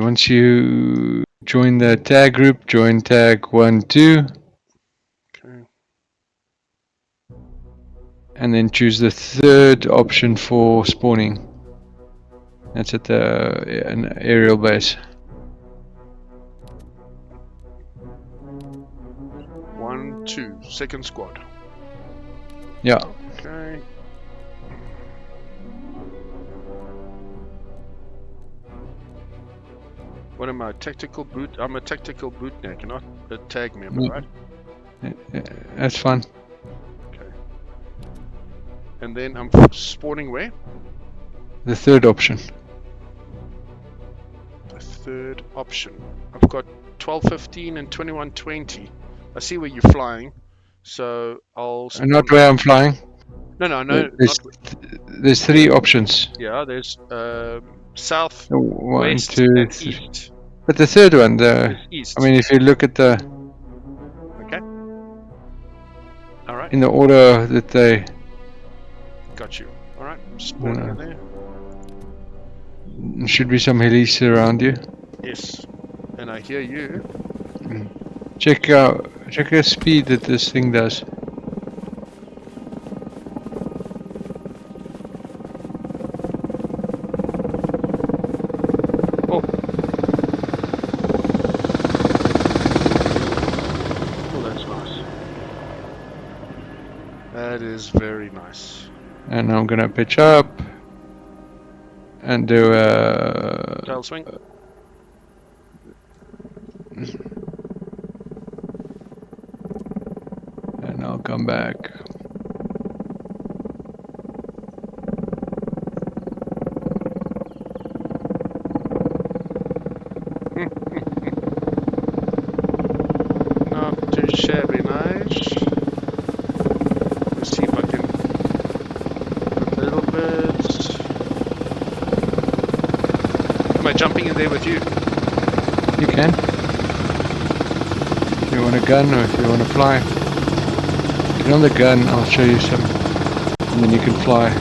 once you join the tag group, join tag 1, 2. Okay. And then choose the third option for spawning. That's at an aerial base. 1, 2, second squad. Yeah. Okay. What am I? Tactical boot? I'm a tactical bootneck, not a tag member, right? That's fine. Okay. And then I'm spawning where? The third option. The third option. I've got 1215 and 2120. I see where you're flying, so I'll spawn. Not where I'm flying. No. There's 3 options. Yeah, there's south, 1, west, 2, and 3. east. But the third one, East. I mean, if you look at the. Okay. All right. In the order that they. Got you. All right. Spawning in there. There should be some helis around you. Yes. And I hear you. Check the speed that this thing does. Oh, that's nice. That is very nice. And I'm gonna pitch up and do a tail swing. And I'll come back. Not too shabby nice. Let's see if I can a little bit. Am I jumping in there with you? You can. If you want a gun or if you want to fly. Get on the gun, I'll show you some. And then you can fly.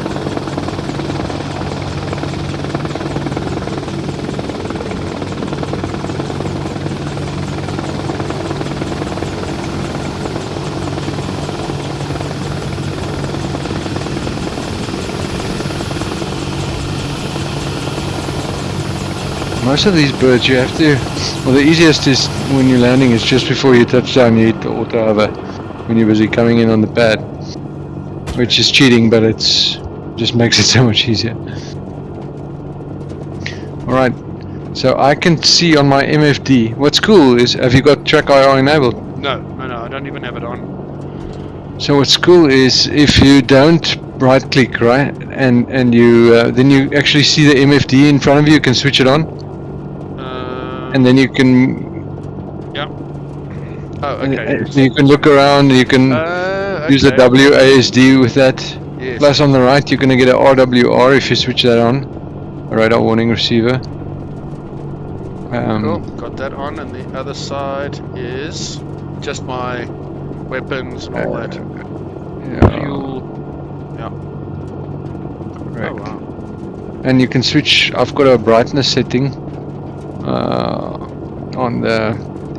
Most of these birds you have to, well, the easiest is when you're landing is just before you touch down, you hit the auto hover when you're busy coming in on the pad, which is cheating, but it's just makes it so much easier. Alright, so I can see on my MFD. What's cool is, have you got track IR enabled? No, I don't even have it on. So what's cool is if you don't right click, right, and you then you actually see the MFD in front of you, you can switch it on. And then you can. Yeah. Oh, okay. So you can look around. You can use the WASD with that. Yes. Plus on the right, you're gonna get a RWR if you switch that on. A radar warning receiver. Cool. Got that on, and the other side is just my weapons and all that. Yeah. Fuel. Yeah. Correct. Oh wow. And you can switch. I've got a brightness setting. On the,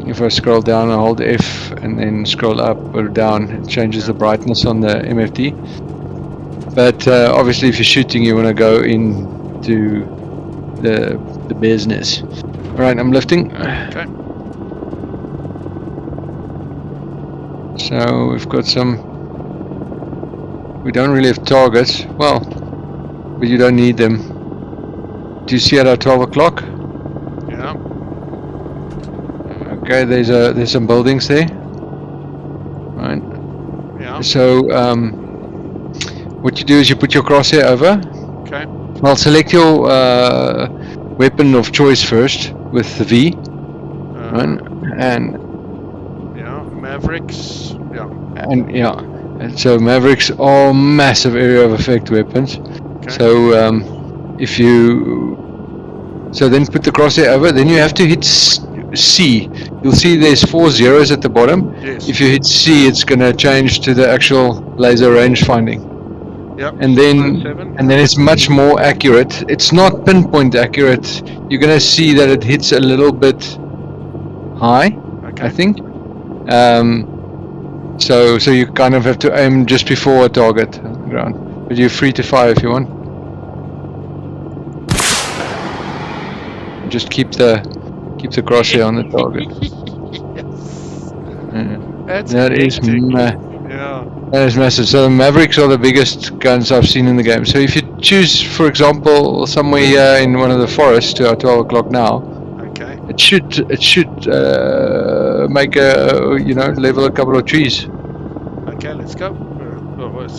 if I scroll down, I hold F and then scroll up or down, it changes the brightness on the MFD. But obviously if you're shooting, you want to go into the business. Alright, I'm lifting. Okay. So we've got some, we don't really have targets, well, but you don't need them. Do you see at our 12 o'clock? Yeah. Okay, there's some buildings there. Right. Yeah. So what you do is you put your crosshair over. Okay. Well, select your weapon of choice first with the V. Right. And yeah, Mavericks. Yeah. And yeah. And so Mavericks are massive area of effect weapons. Okay. So if you then put the crosshair over, then you have to hit C. You'll see there's 4 zeros at the bottom. Yes. If you hit C, it's gonna change to the actual laser range finding. Yep. and then 7. it's much more accurate. It's not pinpoint accurate. You're gonna see that it hits a little bit high, Okay. I think. So you kind of have to aim just before a target on the ground, but you're free to fire if you want. Just keep the crosshair on the target. Yes. Yeah. That's That is hectic. Yeah. that is massive. So the Mavericks are the biggest guns I've seen in the game. So if you choose, for example, somewhere here in one of the forests to our 12 o'clock now, Okay. it should make a level a couple of trees. Okay, let's go. Wait a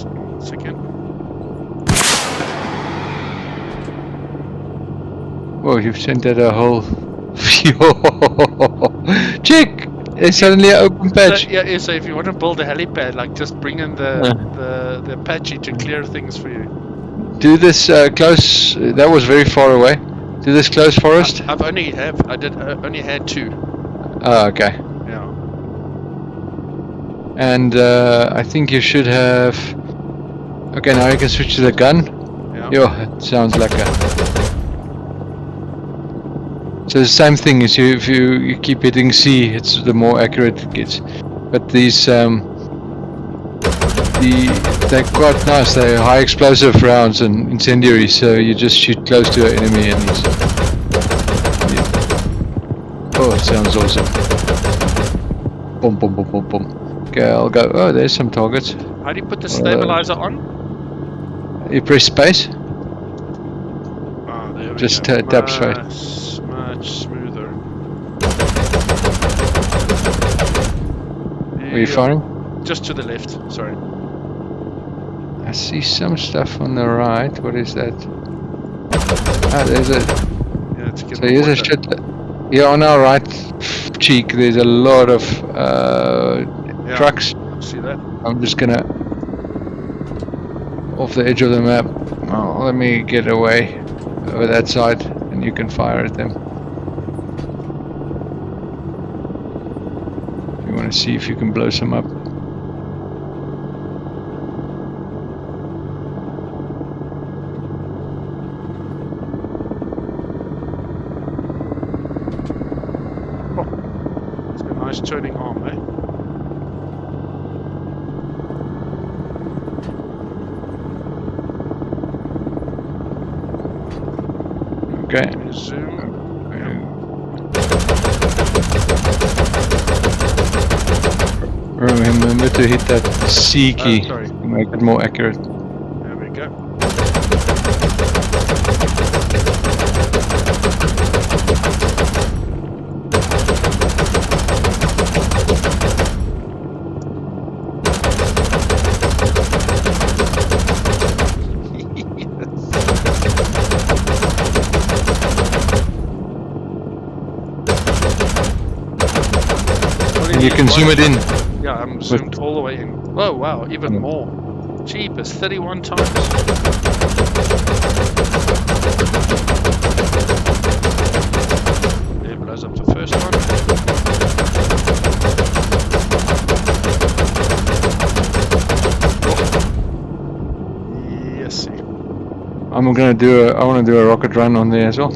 second. Whoa, you've sent out a whole. Check! It's suddenly an open patch. So, yeah, so if you want to build a helipad, like just bring in the Apache to clear things for you. Do this close. That was very far away. Do this close forest. I only had 2. Oh, okay. Yeah. And I think you should have. Okay, now you can switch to the gun. Yeah. Yo, it sounds like a. So the same thing is if you keep hitting C, it's the more accurate it gets. But these they're quite nice. They're high explosive rounds and incendiaries. So you just shoot close to an enemy and he's. Yeah. Oh, it sounds awesome. Boom, boom, boom, boom, boom. Okay, I'll go. Oh, there's some targets. How do you put the stabilizer on? You press space. Oh, there we Just go. tap space. Much smoother. Were you firing? Just to the left. Sorry. I see some stuff on the right. What is that? Ah, there's a. Yeah, to get So here's a shit. Yeah, on our right cheek, there's a lot of trucks. See that? I'm just gonna off the edge of the map. Oh, let me get away over that side, and you can fire at them. If you want to see if you can blow some up. It's got a nice turning arm, eh? Okay. Zoom. Remember to hit that C key sorry. to make it more accurate. There we go. And you can zoom it in. Yeah, I'm zoomed all the way in. Oh wow, even more. Jeepers, 31 times. There blows up the first one. Yes, see. I want to do a rocket run on there as well.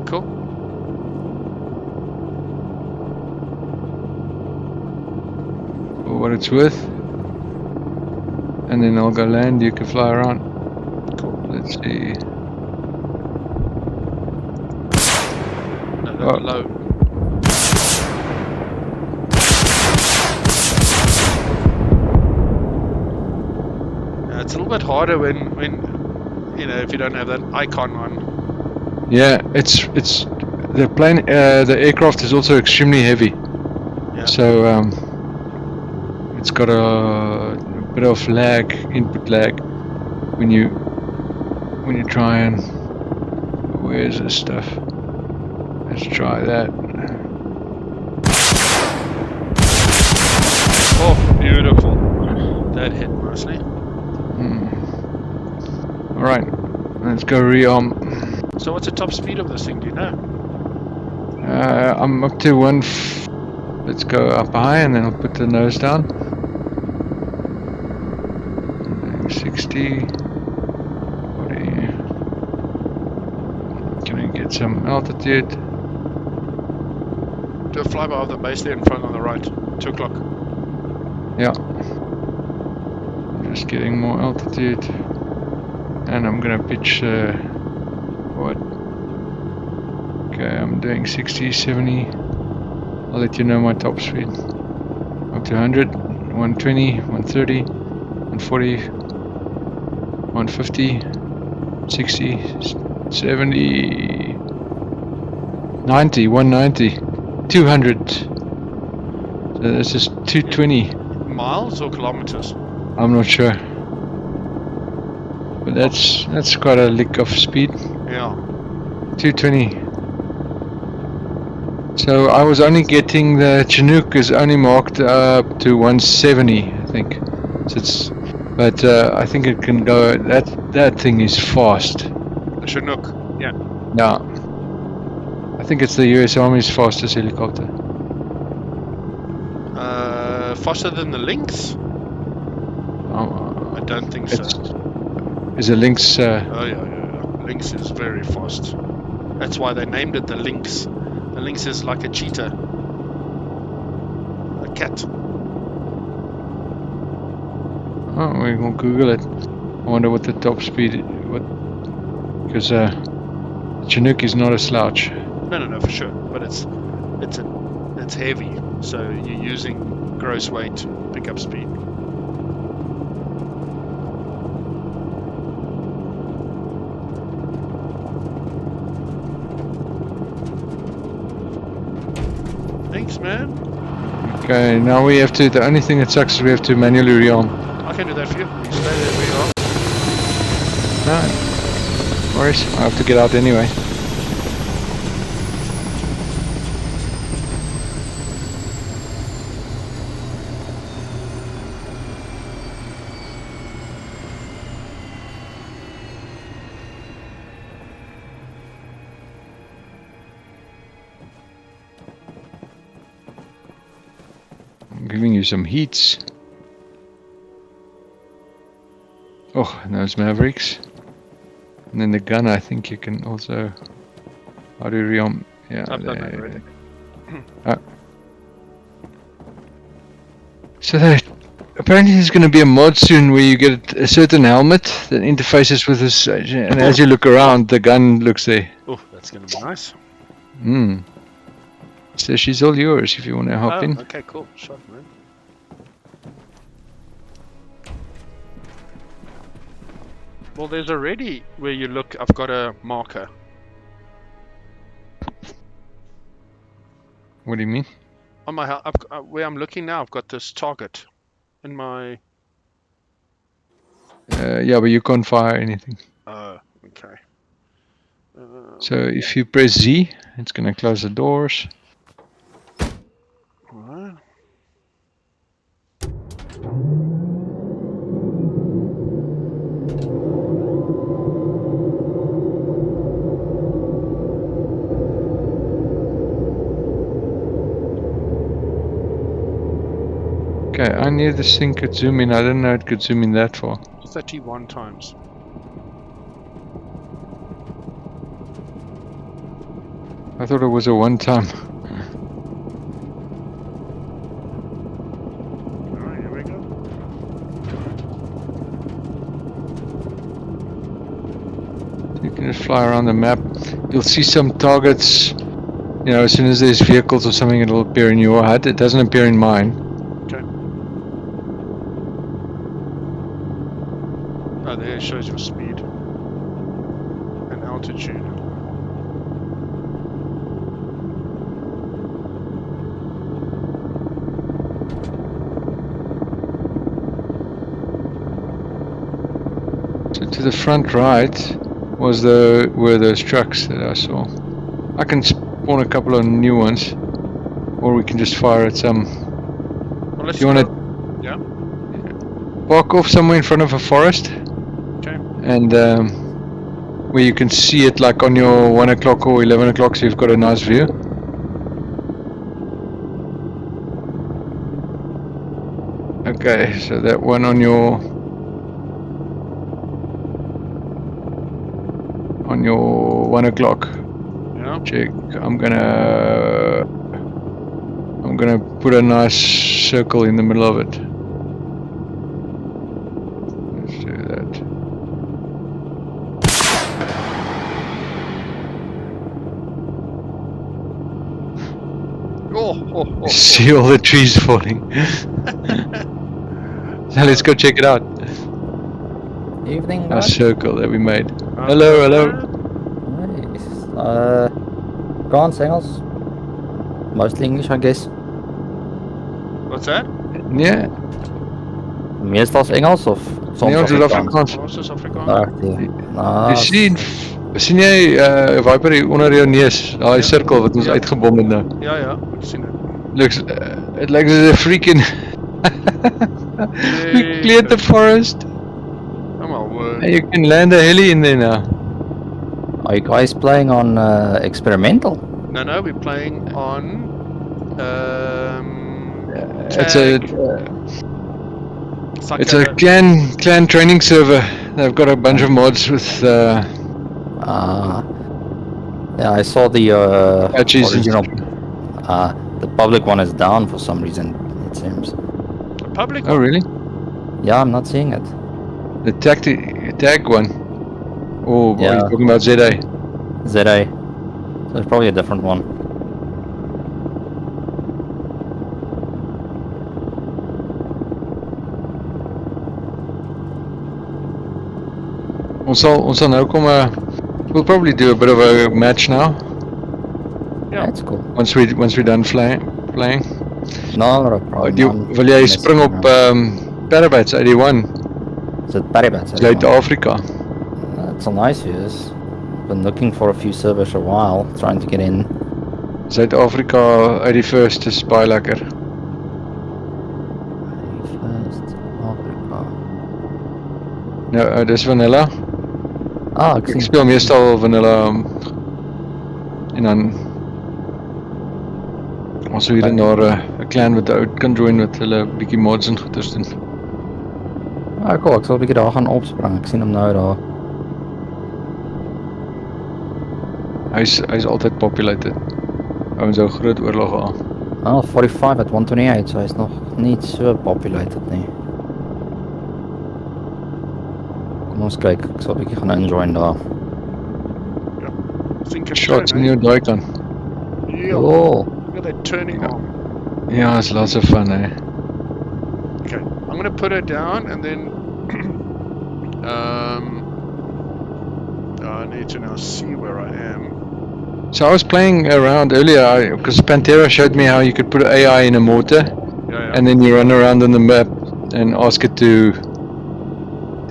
Cool. For what it's worth. And then I'll go land, you can fly around. Cool. Let's see. No, that's low. It's a little bit harder when if you don't have that icon on. Yeah, it's the plane. The aircraft is also extremely heavy. Yeah. So it's got a bit of lag, input lag, when you try and. Where's this stuff? Let's try that. Oh, beautiful. That hit nicely. All right, let's go rearm. So what's the top speed of this thing, do you know? I'm up to let's go up high and then I'll put the nose down. 60. get some altitude. Do a flyby of the base there in front on the right. 2 o'clock. Yeah. I'm just getting more altitude. And I'm gonna pitch what? Okay, I'm doing 60, 70. I'll let you know my top speed. Up to 100, 120, 130, 140, 150, 60, 70, 90, 190, 200. So this is 220. Miles or kilometers? I'm not sure. But that's quite a lick of speed. Yeah. 220. So I was only getting the Chinook is only marked up to 170, I think. So it's, but I think it can go. That thing is fast. The Chinook. Yeah. Yeah. I think it's the U.S. Army's fastest helicopter. Faster than the Lynx? I don't think so. Is a Lynx? Oh yeah. Lynx is very fast. That's why they named it the Lynx. The Lynx is like a cheetah, a cat. Oh, we will Google it. I wonder what the top speed. Because Chinook is not a slouch. No, for sure. But it's heavy, so you're using gross weight to pick up speed. Thanks, man. Okay, now we have to. The only thing that sucks is we have to manually rearm. I can do that for you. You stay there where you are. No worries. I have to get out anyway. I'm giving you some heats. Oh, and those Mavericks. And then the gun, I think you can also. How do you rearm? Yeah. I've done that already. So apparently there's going to be a mod soon where you get a certain helmet that interfaces with this, and as you look around, the gun looks there. Oh, that's going to be nice. So she's all yours if you want to hop in. Okay, cool. Shot, man. Well, there's already where you look. I've got a marker. What do you mean? On my where I'm looking now, I've got this target in my. Yeah, but you can't fire anything. Okay. So if you press Z, it's going to close the doors. Alright. Okay, I knew this thing could zoom in. I didn't know it could zoom in that far. 31 times. I thought it was a one time. Alright, here we go. You can just fly around the map. You'll see some targets. You know, as soon as there's vehicles or something, it'll appear in your HUD. It doesn't appear in mine. Okay. Oh, there it shows your speed and altitude. So to the front right was were those trucks that I saw. I can spawn a couple of new ones, or we can just fire at some. Well, let's Do you want to? Yeah. Park off somewhere in front of a forest. Okay. And where you can see it like on your 1 o'clock or 11 o'clock, so you've got a nice view. Okay, so that one on your 1 o'clock. Yeah. check. I'm gonna put a nice circle in the middle of it. Let's do that. Oh. See all the trees falling. Now let's go check it out. Evening, Our guys. circle that we made. How's Hello, it hello. going? Nice. Frans, Engels. Mostly English, I guess. What's that? Nee, Meestals Engels of nee, soms ons doet Afrikaans? Afrikaans. Ons is Afrikaans. Regtig. Jy sien jy Viper hier onder jou neus, daai Ja. sirkel wat ons Ja. uitgebom het nou. Ja, ek sien dit. Looks, it looks as a freaking we cleared the forest. Oh my word. And you can land a heli in there now. Are you guys playing on experimental? No, we're playing on It's a tag. it's a clan training server. They've got a bunch of mods with Yeah, I saw the patches and original. stuff. The public one is down for some reason, it seems. The public Oh one. really? Yeah, I'm not seeing it. The tag one. Oh, Yeah. are you talking about ZA? ZA. So it's probably a different one. Ons sal nou kom we'll probably do a bit of a match now Yeah. That's cool. once we're done playing. No, not a problem. Wil jy spring op Parabats 81 Is it Paribas? Zuid-Afrika? That's a nice views. Been looking for a few servers for a while, trying to get in. Zuid-Afrika 81st is baie lekker. First Africa. Nou, dis vanilla. Ek Ek sien. speel meestal vanilla en dan ons hier en daar 'n clan wat out kan join wat hulle bietjie mods en goeders doen. Cool, ek sal 'n bietjie daar gaan opspring. Ek sien hom nou daar. Hy's altyd populated. Ouens ou groot oorlog gehad. 45 at 128, so hy's nog nie so populated nie. Kom ons kyk, ek sal 'n bietjie gaan injoin daar. I think it's Shots in turn, jou daai kant. Yeah. Oh, Look at that turning Yeah. arm. Ja, it's lots of fun, eh? Okay, I'm gonna put her down and then I need to now see where I am. So I was playing around earlier because Pantera showed me how you could put AI in a mortar Yeah. and then you run around on the map and ask it to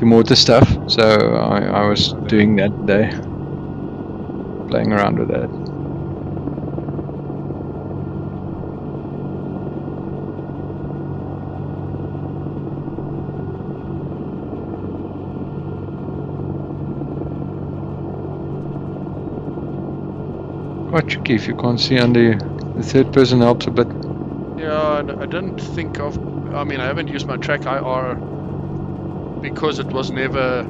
mortar stuff. So I was doing that today, playing around with that. Quite tricky if you can't see under you. The third person helps a bit. Yeah, I didn't think of. I mean, I haven't used my track IR because it was never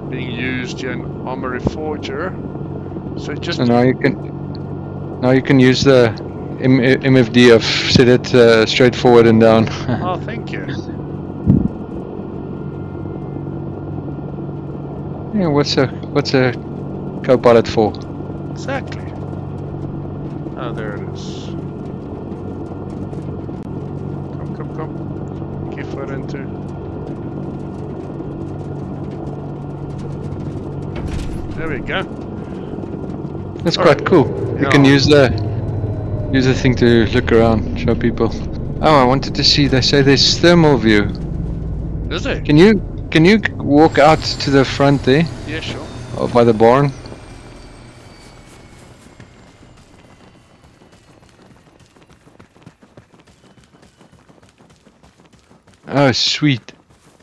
being used in Armory Forger. So just So now you can use the MFD. I've set it straight forward and down. oh, thank you. Yeah, what's a co-pilot for? Exactly. Oh, there it is. Come. Keep foot into. There we go. That's All quite right. cool. You can Yeah. use the thing to look around, show people. Oh, I wanted to see. They say there's thermal view. Is it? Can you walk out to the front there, Yeah, sure. by the barn? Oh, sweet.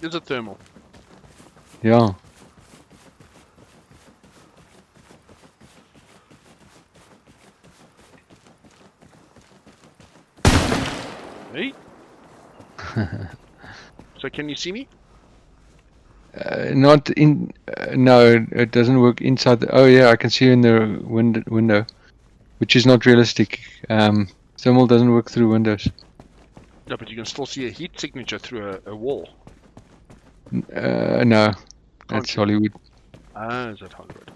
Is it thermal? Yeah. Hey. So can you see me? Not in. No, it doesn't work inside. Oh yeah, I can see you in the window, which is not realistic. Thermal doesn't work through windows. No, but you can still see a heat signature through a wall. No, Can't that's you? Hollywood. Ah, is that Hollywood?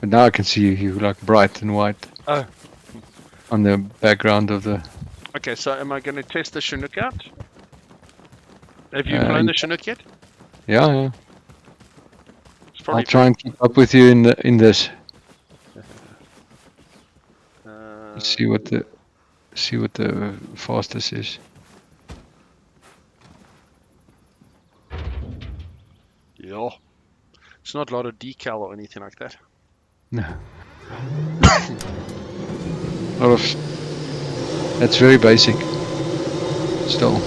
But now I can see you like bright and white Oh. on the background of the. Okay, so am I going to test the Chinook out? Have you flown the Chinook yet? Yeah, yeah. It's I'll probably try and keep up with you in this. See what the fastest is. Yeah. It's not a lot of decal or anything like that. No. A lot of. That's very basic. Still.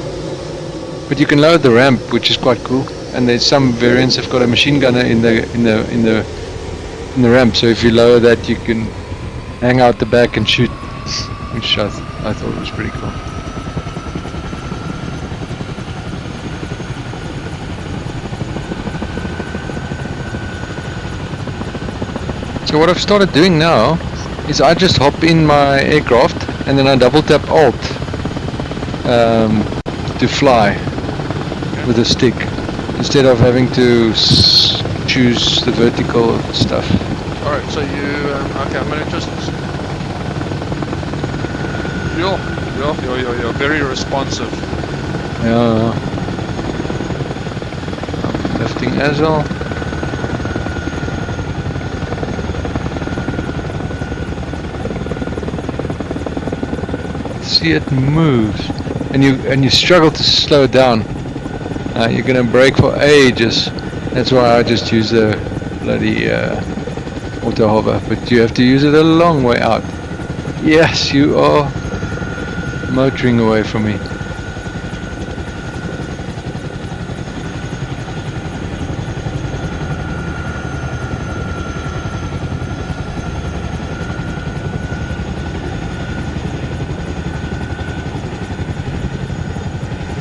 But you can lower the ramp, which is quite cool. And there's some variants have got a machine gunner in the ramp. So if you lower that, you can hang out the back and shoot, which I thought was pretty cool. So what I've started doing now is I just hop in my aircraft and then I double tap Alt to fly with a stick instead of having to choose the vertical stuff. Alright, so you... okay, I'm going to just... You're very responsive. Yeah. I'm lifting as well. See, it moves, and you struggle to slow it down. You're gonna brake for ages. That's why I just use the bloody auto hover. But you have to use it a long way out. Yes, you are motoring away from me.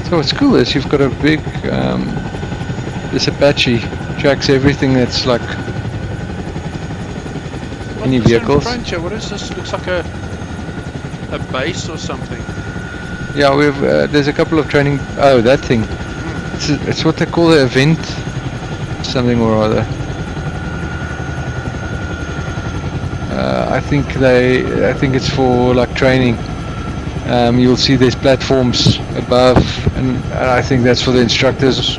So what's cool is you've got a big, this Apache tracks everything that's like any vehicles. What is this? Looks like a base or something. Yeah, we've there's a couple of training. Oh, that thing. It's what they call the event, something or other. I think it's for like training. You'll see there's platforms above, and I think that's for the instructors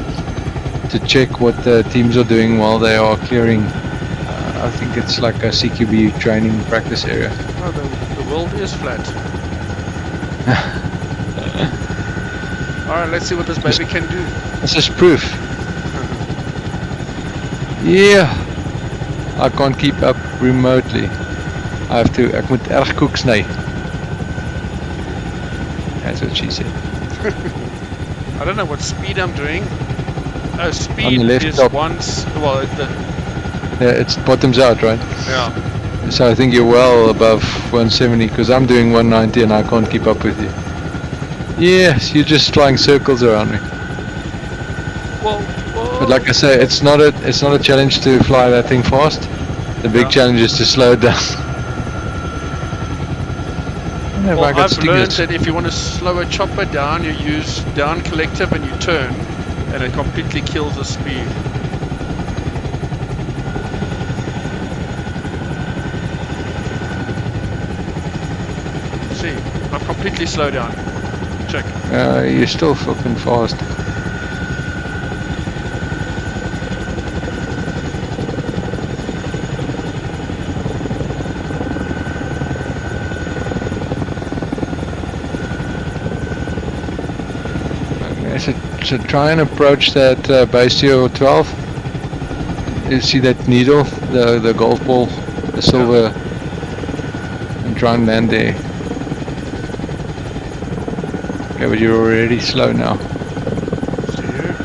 to check what the teams are doing while they are clearing. I think it's like a CQB training practice area. Oh, the world is flat. Alright, let's see what this baby can do. This is proof. Yeah, I can't keep up remotely. Ek moet erg koek sny. That's what she said. I don't know what speed I'm doing. Oh, speed On the left is top. once... Well, Yeah, it's bottoms out, right? yeah. So I think you're well above 170 because I'm doing 190 and I can't keep up with you. Yes, you're just flying circles around me. Whoa. But like I say, it's not a challenge to fly that thing fast. The big challenge is to slow it down. Well, I've learned that if you want to slow a chopper down, you use down collective and you turn, and it completely kills the speed. See, I've completely slowed down. Check. You're still fucking fast. So try and approach that base to 12. You see that needle, the golf ball, the silver, and try and land there. Okay, but you're already slow now. See you.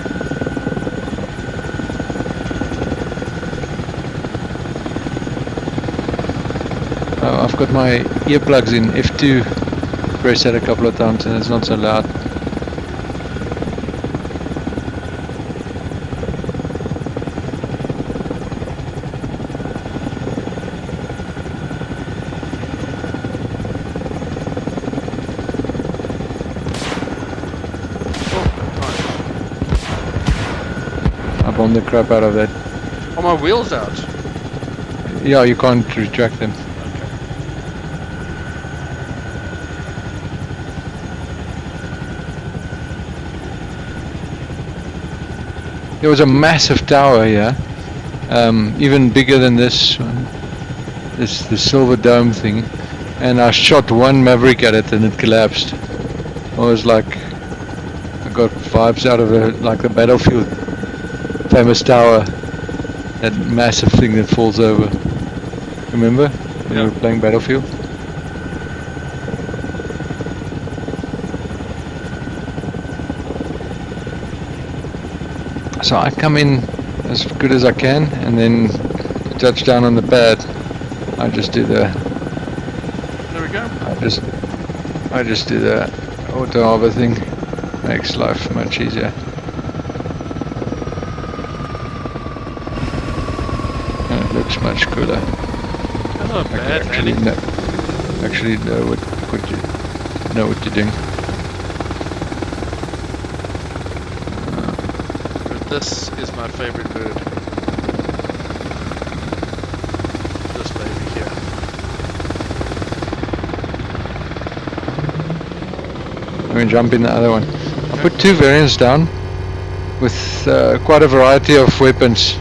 I've got my earplugs in F2. Press that a couple of times and it's not so loud. filmed the crap out of that. Are my wheels out? Yeah, you can't retract them. Okay. There was a massive tower here, even bigger than this one. This the silver dome thing, and I shot one Maverick at it and it collapsed. I was like, I got vibes out of it, like the Battlefield famous tower, that massive thing that falls over. Remember when we were playing Battlefield? So I come in as good as I can, and then to touch down on the pad, I just do the. There we go. I just do the auto hover thing. Makes life much easier. And it looks much cooler. That's not bad, Actually, landing. actually know what you know what you're doing. But this is my favorite bird. This baby here. I'm gonna jump in the other one. I put two variants down with quite a variety of weapons.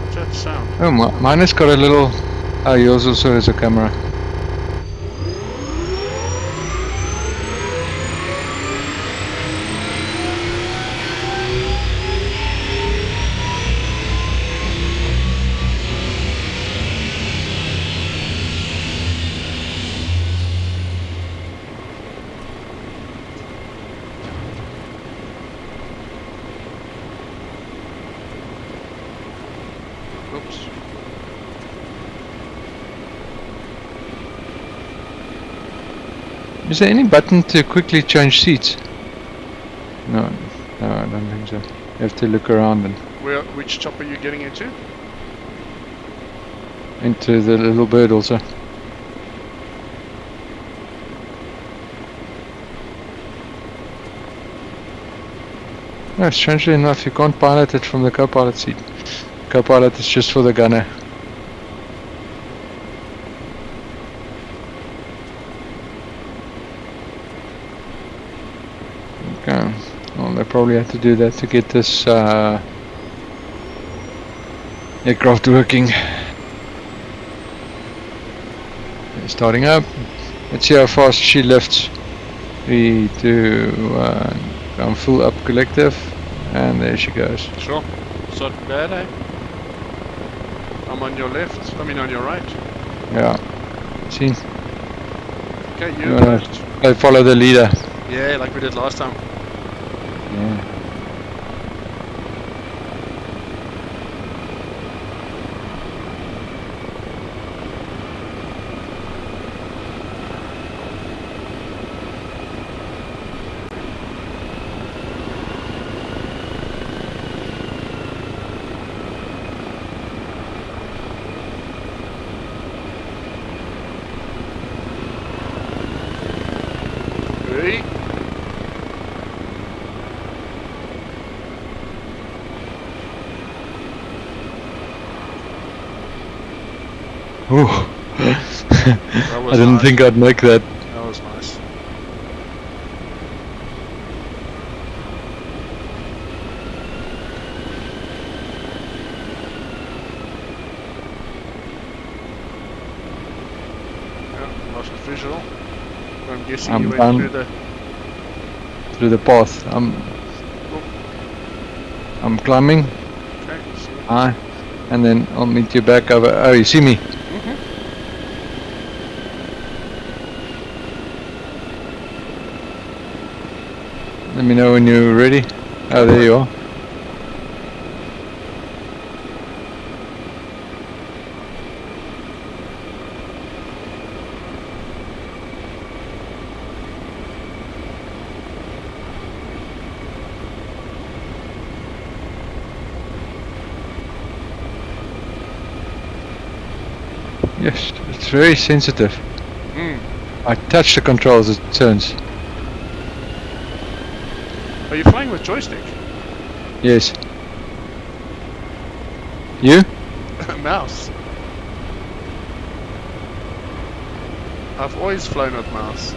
What's that sound? Oh, mine has got a little. Oh, yours also has a camera. Oops. Is there any button to quickly change seats? No, I don't think so. You have to look around and Which chopper are you getting into? into the little bird also. No, strangely enough, you can't pilot it from the co-pilot seat. Co-pilot is just for the gunner. Okay. Well, they probably had to do that to get this aircraft working. Starting up. Let's see how fast she lifts. 3, 2, 1. Come full up collective. And there she goes. Sure. It's not bad, eh? I'm on your left. I mean on your right. Yeah. See? Okay, You you wanna first. follow the leader. Yeah, like we did last time. Yeah. Hey. Ooh. That was I didn't nice. think I'd make that. That was nice. Yeah, lost visual. I'm guessing I'm you went down. through the... Through the path. I'm climbing. Okay, see. Hi. And then I'll meet you back over. Oh, you see me? Mm-hmm. Let me know when you're ready. Oh, there you are. Yes, it's very sensitive. I touch the controls, it turns. Are you flying with joystick? Yes. You? Mouse. I've always flown with mouse.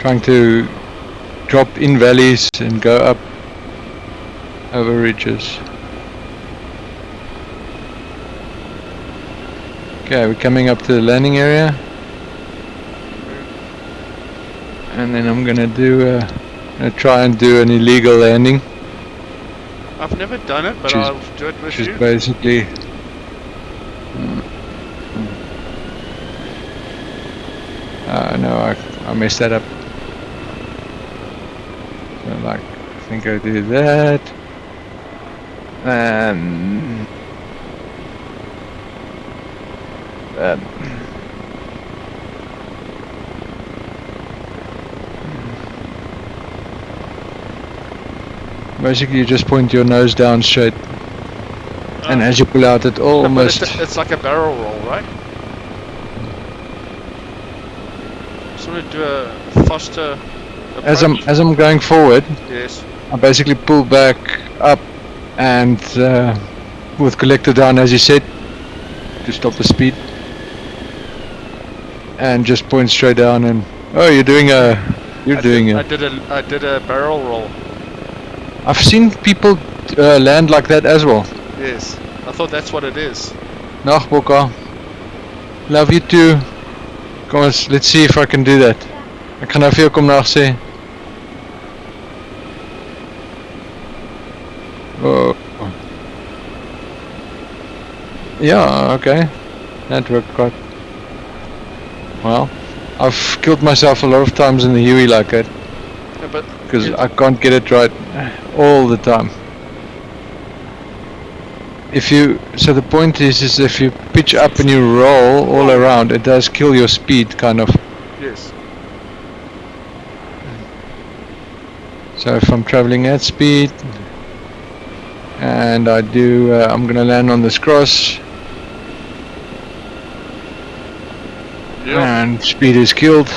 Trying to drop in valleys and go up over ridges. Okay, we're coming up to the landing area. And then I'm gonna try and do an illegal landing. I've never done it, but I'll do it with Which you. is basically no, I messed that up. So like, I think I do that. And basically you just point your nose down straight, and as you pull out it almost... It's like a barrel roll, right? Just want to do a faster approach. As I'm going forward, Yes. I basically pull back up and with collector down, as you said, to stop the speed, and just point straight down. And you're doing a I did a barrel roll. I've seen people land like that as well. Yes. I thought that's what it is. Dag Bokka. Love you too. Kom ons, let's see if I can do that. Ek gaan nou vir jou kom nag sê. Oh. Yeah, okay. That worked quite well. I've killed myself a lot of times in the Huey like that. Yeah, but because I can't get it right all the time. So the point is if you pitch up and you roll all around, it does kill your speed, kind of. Yes. So if I'm traveling at speed, and I'm gonna land on this cross, and speed is killed,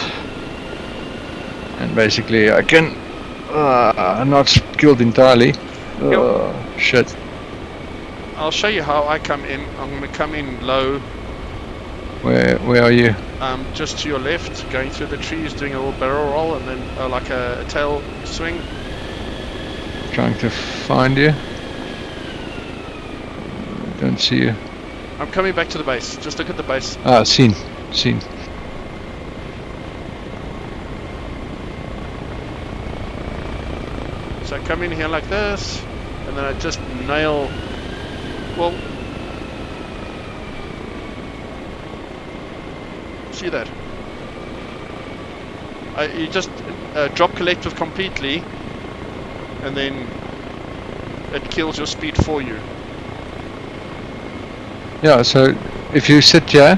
and basically I can not killed entirely. Shit. I'll show you how I come in. I'm going to come in low. Where are you? Just to your left, going through the trees, doing a little barrel roll, and then like a tail swing. Trying to find you. Don't see you. I'm coming back to the base. Just look at the base. Ah, seen. So I come in here like this, and then I just nail. Well, see that? You just drop collective completely, and then it kills your speed for you. Yeah, so if you sit here,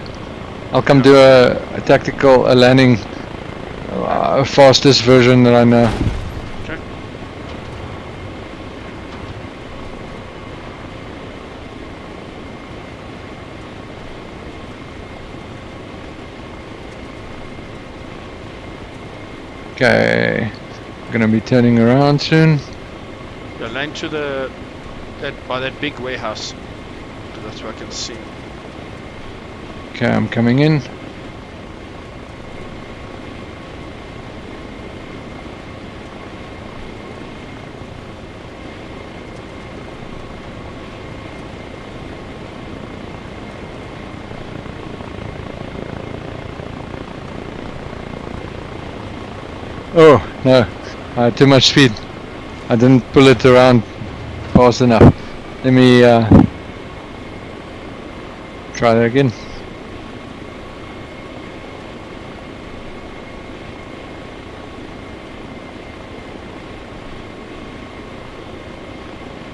I'll come do a tactical landing, fastest version that I know. Okay. Okay, I'm gonna be turning around soon. Yeah, land to by that big warehouse. That's where I can see. Okay, I'm coming in. Oh no, I had too much speed. I didn't pull it around fast enough. Let me try that again.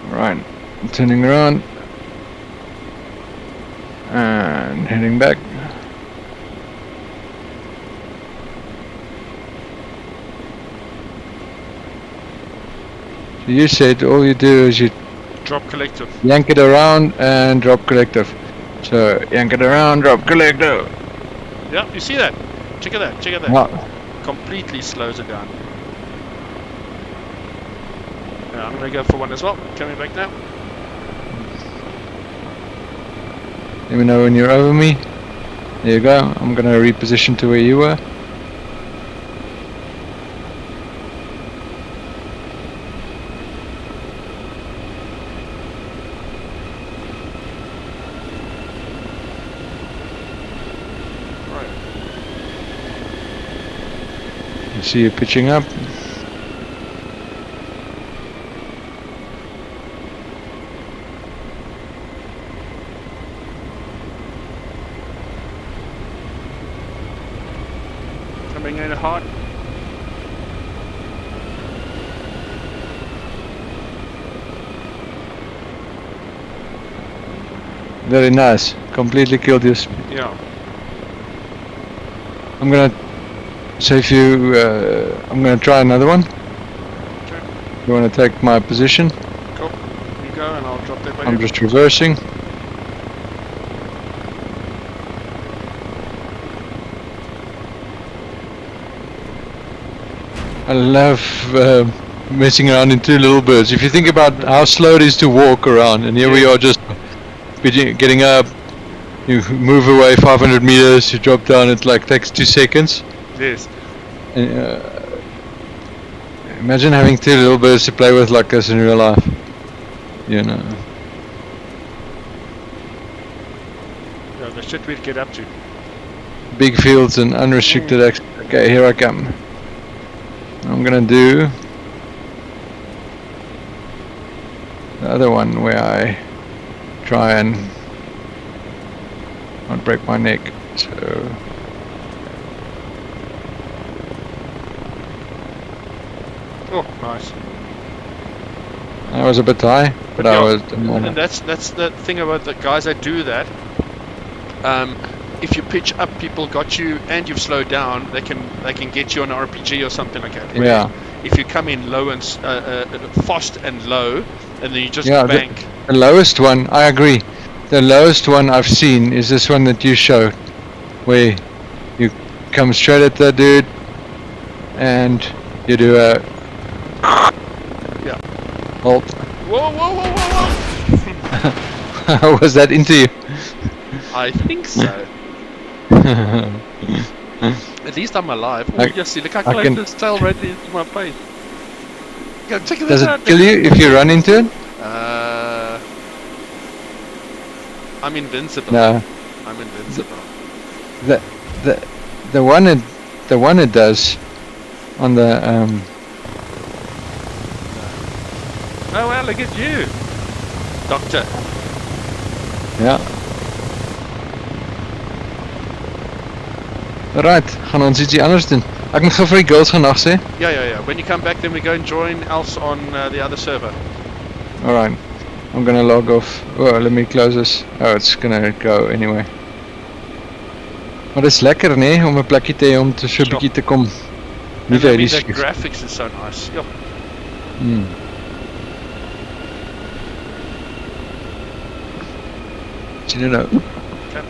Right, I'm turning around. Heading back. So you said all you do is you Drop collective. yank it around and drop collective. So yank it around, drop collective. Yeah, you see that? Check it out. Check it out. Yeah. Completely slows it down. Yeah, I'm gonna go for one as well. Coming back now. Let me know when you're over me. There you go. I'm gonna reposition to where you were. Right. I see you pitching up. Coming in hard. Very nice. Completely killed your speed. Yeah. I'm gonna save you. I'm gonna try another one. Okay. You wanna take my position? Cool. You go and I'll drop that by I'm you. just reversing. I love messing around in two little birds. If you think about how slow it is to walk around, and here we are just getting up, you move away 500 meters, you drop down, it like takes 2 seconds. Yes. And, imagine having two little birds to play with like this in real life. You know. Yeah, the shit we'd get up to. Big fields and unrestricted access. Okay, here I come. I'm gonna do the other one where I try and not break my neck. So Oh, nice. I was a bit high, but I Yeah, was. and that's the thing about the guys that do that. If you pitch up, people got you, and you've slowed down. They can get you on an RPG or something like that. Yeah. If you come in low and fast and low, and then you just Yeah, bank. the lowest one, I agree. The lowest one I've seen is this one that you showed, where you come straight at the dude, and you do a Yeah. halt. Whoa, whoa, whoa, whoa, whoa! How was that into you? I think so. At least I'm alive. Oh, you see, look how I close can- this tail right into my face. Go, check this Does out. it kill you if you run into it? I'm invincible. No. I'm invincible. The one it does on the Oh well, look at you, Doctor. ja. Right, gaan ons ietsie anders doen. Ek moet gou vir die girls gaan nag sê. Yeah. When you come back, then we go and join else on the other server. Alright. I'm gonna log off. Oh, let me close this. Oh, it's gonna go anyway. Maar dit is lekker, nee, om 'n plekkie te hê om te so 'n bietjie te kom. Nie And I vir mean, die the graphics is so nice. Yeah. Sien jy nou? Okay.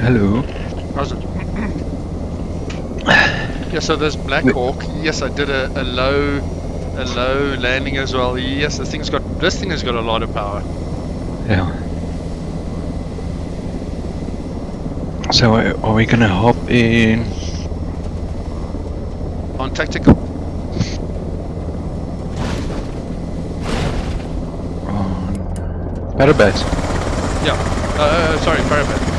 Hello. How's it? Yeah, so there's Black Hawk. Yes, I did a low landing as well. Yes, this thing has got a lot of power. Yeah. So are we gonna hop in? On tactical. On Parabat. Yeah. Sorry, Parapet.